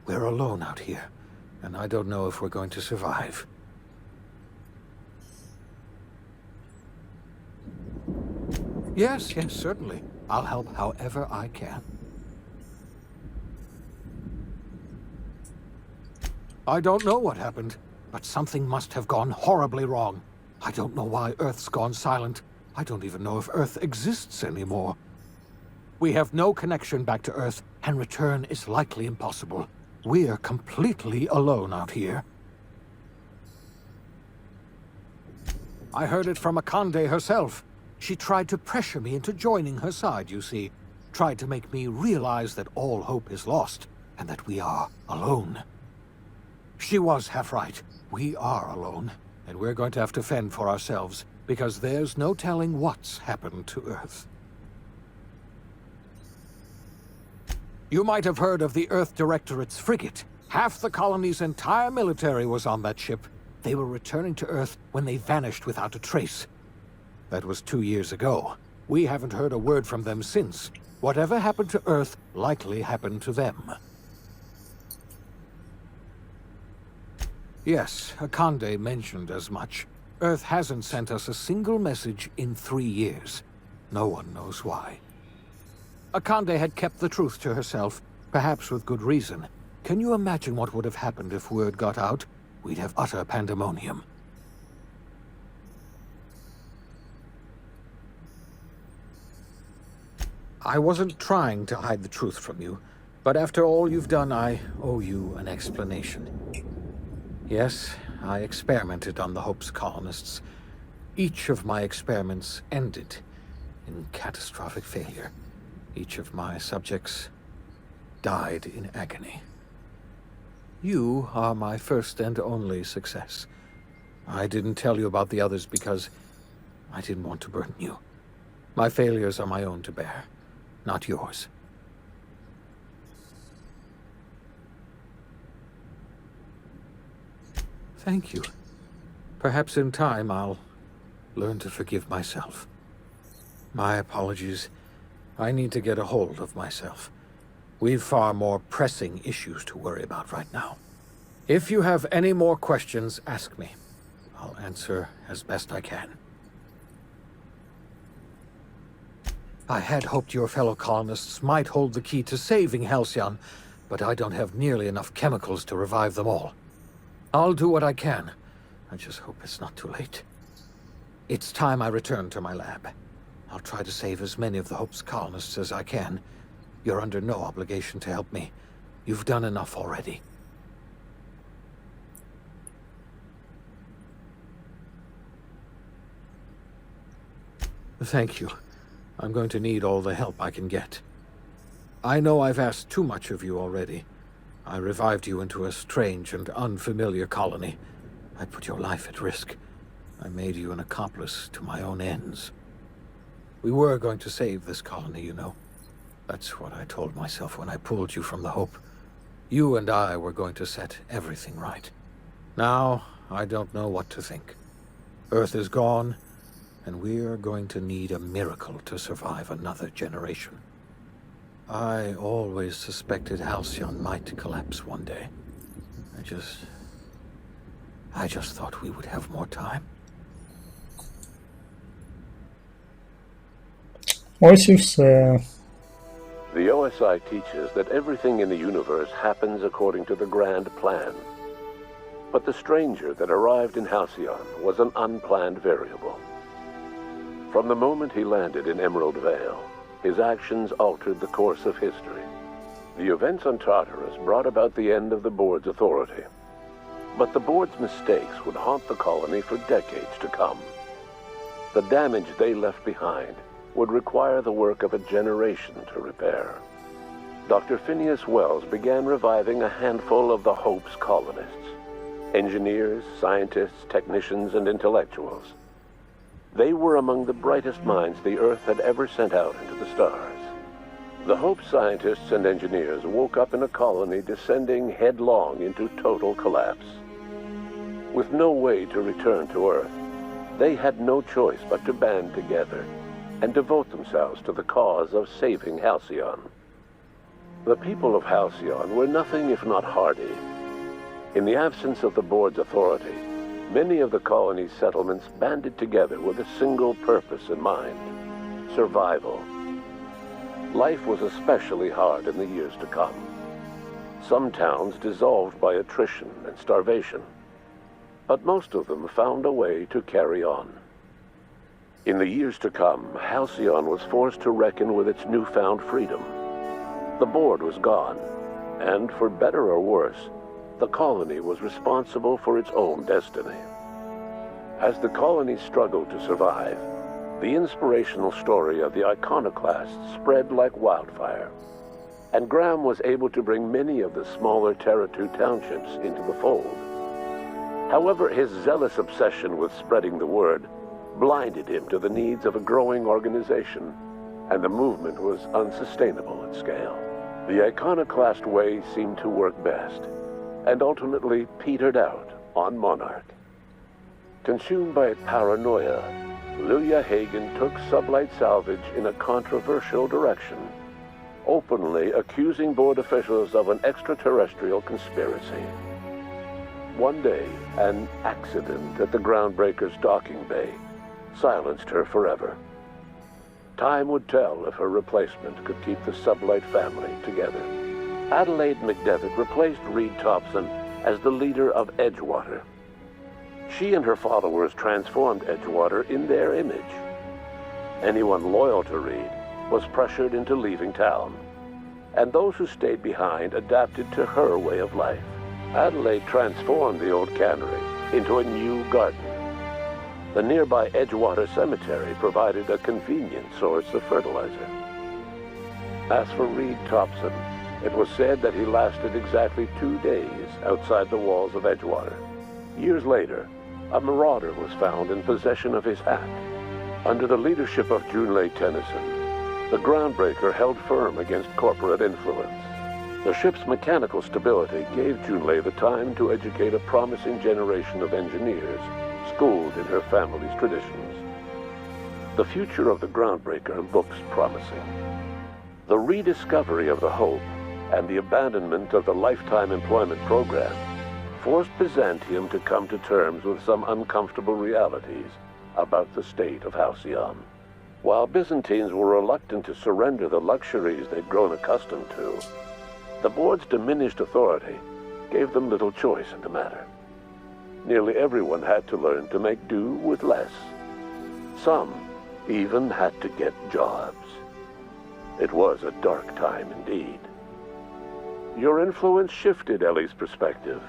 We're alone out here, and I don't know if we're going to survive. Yes, certainly. I'll help however I can. I don't know what happened, but something must have gone horribly wrong. I don't know why Earth's gone silent. I don't even know if Earth exists anymore. We have no connection back to Earth, and return is likely impossible. We're completely alone out here. I heard it from Akande herself. She tried to pressure me into joining her side, you see. Tried to make me realize that all hope is lost, and that we are alone. She was half right. We are alone, and we're going to have to fend for ourselves, because there's no telling what's happened to Earth. You might have heard of the Earth Directorate's frigate. Half the colony's entire military was on that ship. They were returning to Earth when they vanished without a trace. That was 2 years ago. We haven't heard a word from them since. Whatever happened to Earth likely happened to them. Yes, Akande mentioned as much. Earth hasn't sent us a single message in 3 years. No one knows why. Akande had kept the truth to herself, perhaps with good reason. Can you imagine what would have happened if word got out? We'd have utter pandemonium. I wasn't trying to hide the truth from you, but after all you've done, I owe you an explanation. Yes, I experimented on the Hope's colonists. Each of my experiments ended in catastrophic failure. Each of my subjects died in agony. You are my first and only success. I didn't tell you about the others because I didn't want to burden you. My failures are my own to bear, not yours. Thank you. Perhaps in time I'll learn to forgive myself. My apologies. I need to get a hold of myself. We've far more pressing issues to worry about right now. If you have any more questions, ask me. I'll answer as best I can. I had hoped your fellow colonists might hold the key to saving Halcyon, but I don't have nearly enough chemicals to revive them all. I'll do what I can. I just hope it's not too late. It's time I return to my lab. I'll try to save as many of the Hope's colonists as I can. You're under no obligation to help me. You've done enough already. Thank you. I'm going to need all the help I can get. I know I've asked too much of you already. I revived you into a strange and unfamiliar colony. I put your life at risk. I made you an accomplice to my own ends. We were going to save this colony, you know. That's what I told myself when I pulled you from the Hope. You and I were going to set everything right. Now, I don't know what to think. Earth is gone, and we're going to need a miracle to survive another generation. I always suspected Halcyon might collapse one day. I just thought we would have more time. Ось і все. The OSI teaches that everything in the universe happens according to the grand plan. But the stranger that arrived in Halcyon was an unplanned variable. From the moment he landed in Emerald Vale, his actions altered the course of history. The events on Tartarus brought about the end of the board's authority. But the board's mistakes would haunt the colony for decades to come. The damage they left behind would require the work of a generation to repair. Dr. Phineas Wells began reviving a handful of the Hope's colonists. Engineers, scientists, technicians, and intellectuals. They were among the brightest minds the Earth had ever sent out into the stars. The Hope scientists and engineers woke up in a colony descending headlong into total collapse. With no way to return to Earth, they had no choice but to band together and devote themselves to the cause of saving Halcyon. The people of Halcyon were nothing if not hardy. In the absence of the board's authority, many of the colony's settlements banded together with a single purpose in mind: survival. Life was especially hard in the years to come. Some towns dissolved by attrition and starvation, but most of them found a way to carry on. In the years to come, Halcyon was forced to reckon with its newfound freedom. The board was gone, and for better or worse, the colony was responsible for its own destiny. As the colony struggled to survive, the inspirational story of the iconoclasts spread like wildfire, and Graham was able to bring many of the smaller Territu townships into the fold. However, his zealous obsession with spreading the word blinded him to the needs of a growing organization, and the movement was unsustainable at scale. The iconoclast way seemed to work best, and ultimately petered out on Monarch. Consumed by paranoia, Luya Hagen took Sublight Salvage in a controversial direction, openly accusing board officials of an extraterrestrial conspiracy. One day, an accident at the Groundbreaker's docking bay silenced her forever. Time would tell if her replacement could keep the Sublight family together. Adelaide McDevitt replaced Reed Thompson as the leader of Edgewater. She and her followers transformed Edgewater in their image. Anyone loyal to Reed was pressured into leaving town, and those who stayed behind adapted to her way of life. Adelaide transformed the old cannery into a new garden. The nearby Edgewater Cemetery provided a convenient source of fertilizer. As for Reed Thompson, it was said that he lasted exactly 2 days outside the walls of Edgewater. Years later, a marauder was found in possession of his hat. Under the leadership of Junlei Tennyson, the Groundbreaker held firm against corporate influence. The ship's mechanical stability gave Junlei the time to educate a promising generation of engineers schooled in her family's traditions. The future of the Groundbreaker looks promising. The rediscovery of the Hope and the abandonment of the lifetime employment program forced Byzantium to come to terms with some uncomfortable realities about the state of Halcyon. While Byzantines were reluctant to surrender the luxuries they'd grown accustomed to, the board's diminished authority gave them little choice in the matter. Nearly everyone had to learn to make do with less. Some even had to get jobs. It was a dark time indeed. Your influence shifted Ellie's perspective.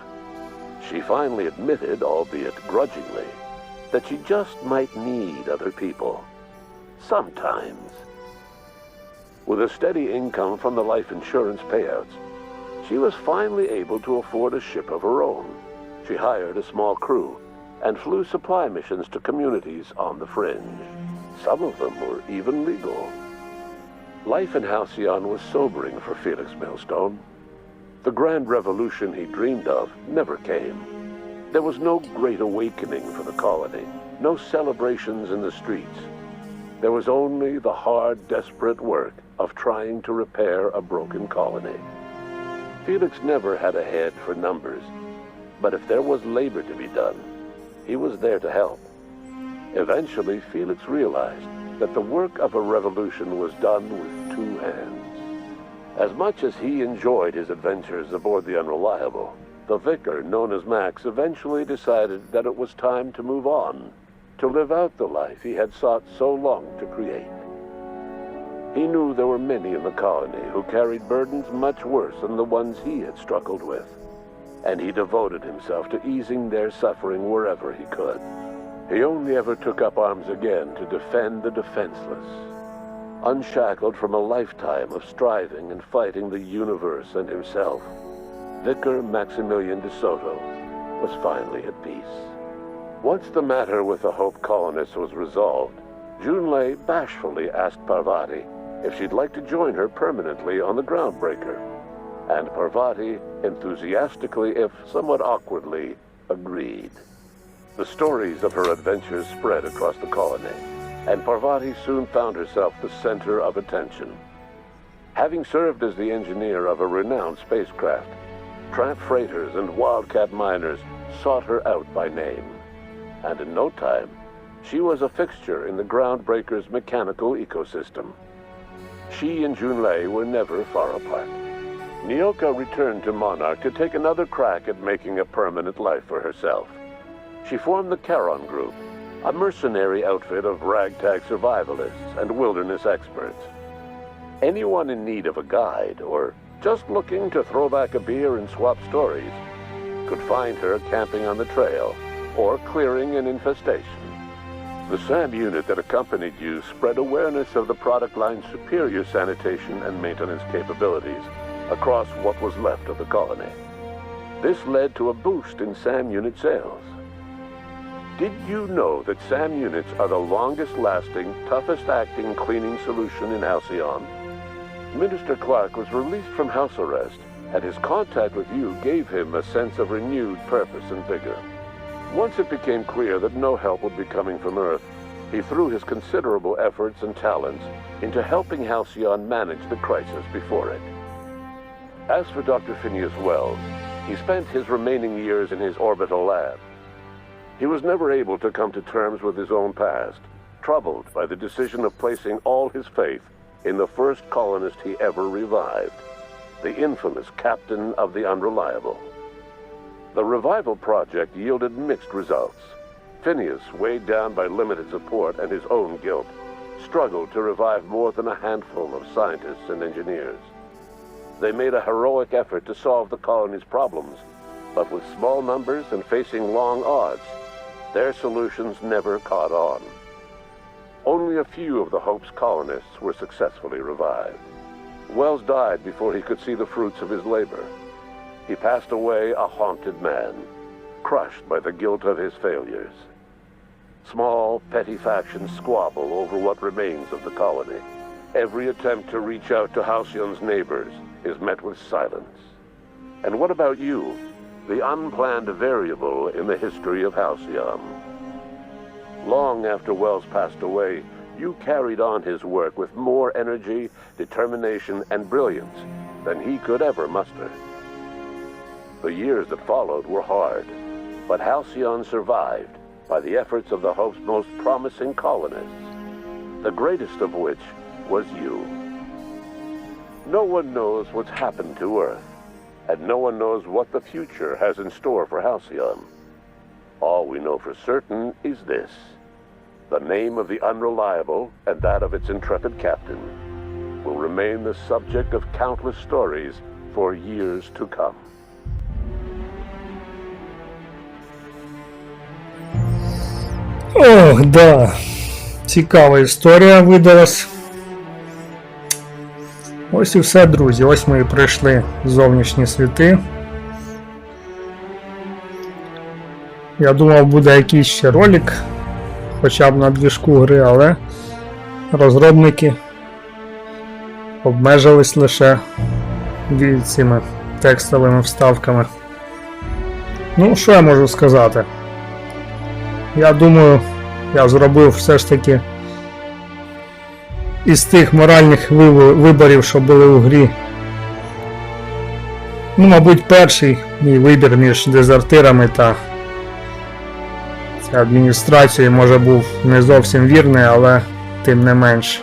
She finally admitted, albeit grudgingly, that she just might need other people. Sometimes. With a steady income from the life insurance payouts, she was finally able to afford a ship of her own. She hired a small crew and flew supply missions to communities on the fringe. Some of them were even legal. Life in Halcyon was sobering for Felix Millstone. The grand revolution he dreamed of never came. There was no great awakening for the colony, no celebrations in the streets. There was only the hard, desperate work of trying to repair a broken colony. Felix never had a head for numbers, but if there was labor to be done, he was there to help. Eventually, Felix realized that the work of a revolution was done with two hands. As much as he enjoyed his adventures aboard the Unreliable, the vicar, known as Max, eventually decided that it was time to move on, to live out the life he had sought so long to create. He knew there were many in the colony who carried burdens much worse than the ones he had struggled with, and he devoted himself to easing their suffering wherever he could. He only ever took up arms again to defend the defenseless. Unshackled from a lifetime of striving and fighting the universe and himself, Vicar Maximilian de Soto was finally at peace. Once the matter with the Hope colonists was resolved, Junlei bashfully asked Parvati if she'd like to join her permanently on the Groundbreaker, and Parvati enthusiastically, if somewhat awkwardly, agreed. The stories of her adventures spread across the colony, and Parvati soon found herself the center of attention. Having served as the engineer of a renowned spacecraft, tramp freighters and wildcat miners sought her out by name, and in no time, she was a fixture in the Groundbreaker's mechanical ecosystem. She and Junlei were never far apart. Nyoka returned to Monarch to take another crack at making a permanent life for herself. She formed the Charon Group, a mercenary outfit of ragtag survivalists and wilderness experts. Anyone in need of a guide, or just looking to throw back a beer and swap stories, could find her camping on the trail, or clearing an infestation. The SAM unit that accompanied you spread awareness of the product line's superior sanitation and maintenance capabilities across what was left of the colony. This led to a boost in SAM unit sales. Did you know that SAM units are the longest-lasting, toughest-acting cleaning solution in Halcyon? Minister Clark was released from house arrest, and his contact with you gave him a sense of renewed purpose and vigor. Once it became clear that no help would be coming from Earth, he threw his considerable efforts and talents into helping Halcyon manage the crisis before it. As for Dr. Phineas Wells, he spent his remaining years in his orbital lab. He was never able to come to terms with his own past, troubled by the decision of placing all his faith in the first colonist he ever revived, the infamous captain of the Unreliable. The revival project yielded mixed results. Phineas, weighed down by limited support and his own guilt, struggled to revive more than a handful of scientists and engineers. They made a heroic effort to solve the colony's problems, but with small numbers and facing long odds, their solutions never caught on. Only a few of the Hope's colonists were successfully revived. Wells died before he could see the fruits of his labor. He passed away a haunted man, crushed by the guilt of his failures. Small, petty factions squabble over what remains of the colony. Every attempt to reach out to Halcyon's neighbors is met with silence. And what about you, the unplanned variable in the history of Halcyon? Long after Wells passed away, you carried on his work with more energy, determination, and brilliance than he could ever muster. The years that followed were hard, but Halcyon survived by the efforts of the Hope's most promising colonists, the greatest of which was you. No one knows what's happened to Earth, and no one knows what the future has in store for Halcyon. All we know for certain is this: the name of the Unreliable and that of its intrepid captain will remain the subject of countless stories for years to come. Ох, да. Цікава історія видалась. Ось і все, друзі. Ось ми і пройшли зовнішні світи. Я думав, буде якийсь ще ролик, хоча б на двіжку гри, але розробники обмежились лише цими текстовими вставками. Ну, що я можу сказати? Я думаю, я зробив все ж таки із тих моральних виборів, що були у грі. Ну, мабуть, перший мій вибір між дезертирами та адміністрацією, може, був не зовсім вірний, але тим не менш.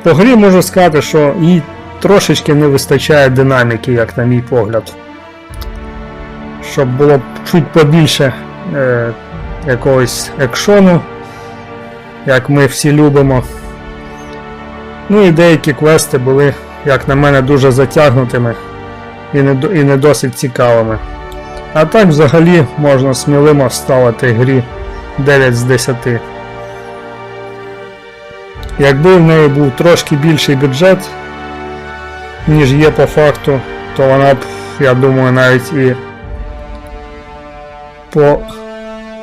По грі можу сказати, що їй трошечки не вистачає динаміки, як на мій погляд. Щоб було чуть побільше якогось екшону, як ми всі любимо. Ну і деякі квести були, як на мене, дуже затягнутими і не досить цікавими. А так взагалі можна сміливо ставити грі 9 з 10. Якби в неї був трошки більший бюджет, ніж є по факту, то вона б, я думаю, навіть і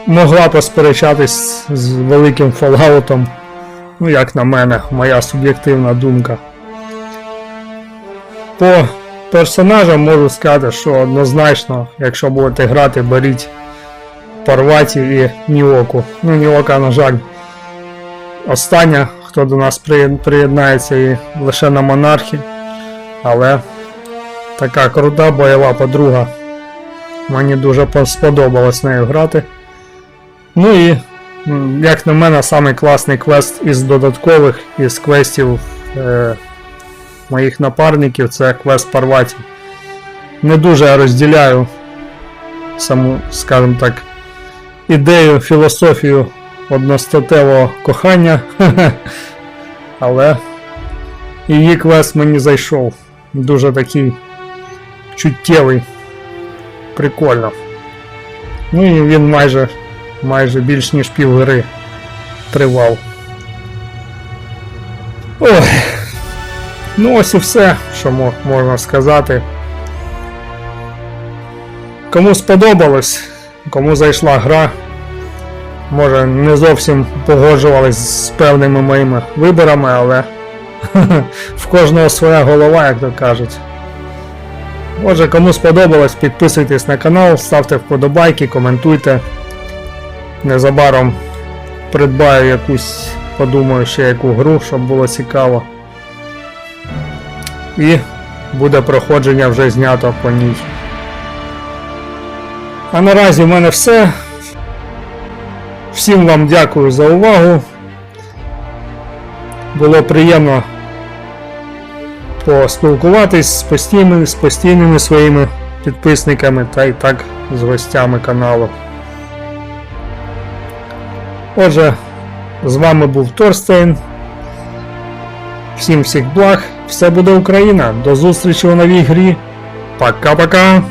могла посперечатись з великим Fallout'ом, ну як на мене, моя суб'єктивна думка. По персонажам можу сказати, що однозначно, якщо будете грати, беріть Парваті і Ніоку. Ну, Ніока, на жаль, остання, хто до нас приєднається, і лише на монархі, але така крута бойова подруга. Мені дуже сподобалось нею грати. Ну і, як на мене, самий класний квест із додаткових, із квестів моїх напарників, це квест Парваті. Не дуже я розділяю саму, скажімо так, ідею, філософію одностатевого кохання, але її квест мені зайшов. Дуже такий чуттєвий. Прикольно. Ну і він майже більш ніж півгри тривав. Ой. Ну ось і все, що можна сказати. Кому сподобалось, кому зайшла гра, може не зовсім погоджувались з певними моїми виборами, але в кожного своя голова, як то кажуть. Отже, кому сподобалось, підписуйтесь на канал, ставте вподобайки, коментуйте. Незабаром придбаю якусь, подумаю ще яку гру, щоб було цікаво. І буде проходження вже знято по ній. А наразі в мене все. Всім вам дякую за увагу. Було приємно поспілкуватись з постійними своїми підписниками та й так з гостями каналу. Отже, з вами був Торстейн. Всім всіх благ, все буде Україна. До зустрічі у новій грі. Пока-пока!